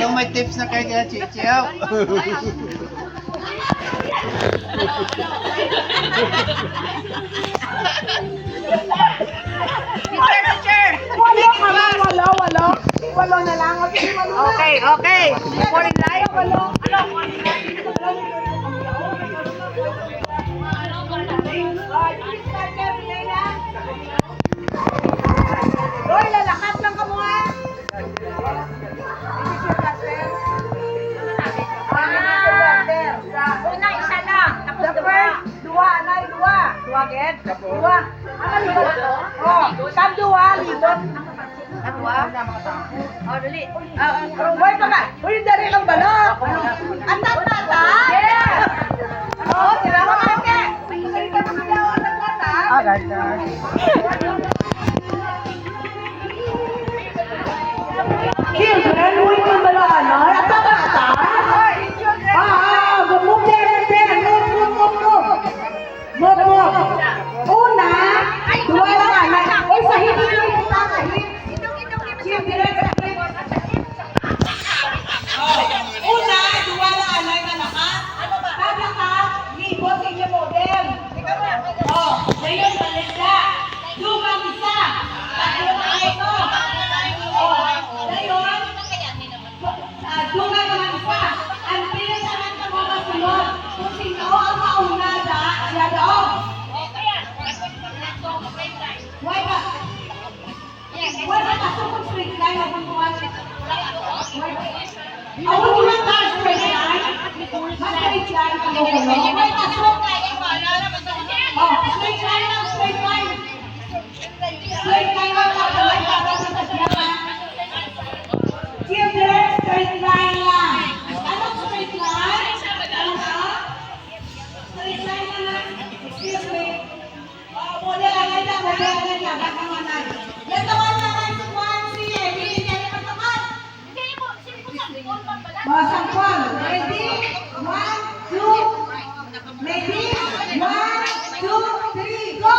Yung may tips na kay Chichiaw. Teacher! Walo na lang. Okay. Morning live. Hoy, lalakas lang ka mo ha. Una, isa lang. Tapos The first, dua, anay, dua. Dua, get? Dua. Ano libot? Oh, sab dua, libot. Dua. Oh, dali. Hoy, baka. Hoy, dari lang balot. Ang tata? Yeah. Oh, tira mo ka ke. May ka naman daw ang tata. Ah, ganda. Children, huwag kang balaan. Ang tata? Move there. Move. Una, dua lang anak. Oy, sahid lang yung sahid. Children, una, dua lang anak na lakas. Kada ka, libot yung model. Oh, ngayon, balenda. Dumang isa. Tatlo na ito. Oh, ngayon, dumang naman isa. Ang pinasahan ka mo masunod. Kung sino ang maunada, siya daw. Why ba? Why ba kasukong straight line na pagkuhan? Ako naman ka straight line? Straight line ka mo kulo? Why kasukong? Oh, straight line lang, straight line. Straight line lang kakalay para sa sasyaman. Children, straight line lang. Anong straight line? Ano ka? Straight line na lang. Excuse me. Model lang. Kakanganan. Yan tawag na kayo sa kwansi eh. Hindi niya naman takat. Mga sampal. Ready? 1, 2. Ready? 1, 2, 3, go!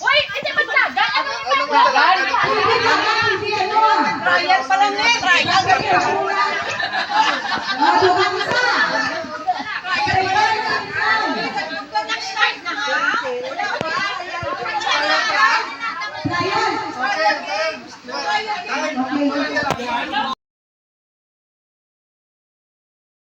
Uy, ito ba dagan? Ano yung Dagan? Hindi dagan, hindi ano. Trial pa lang eh. Trial. Madugang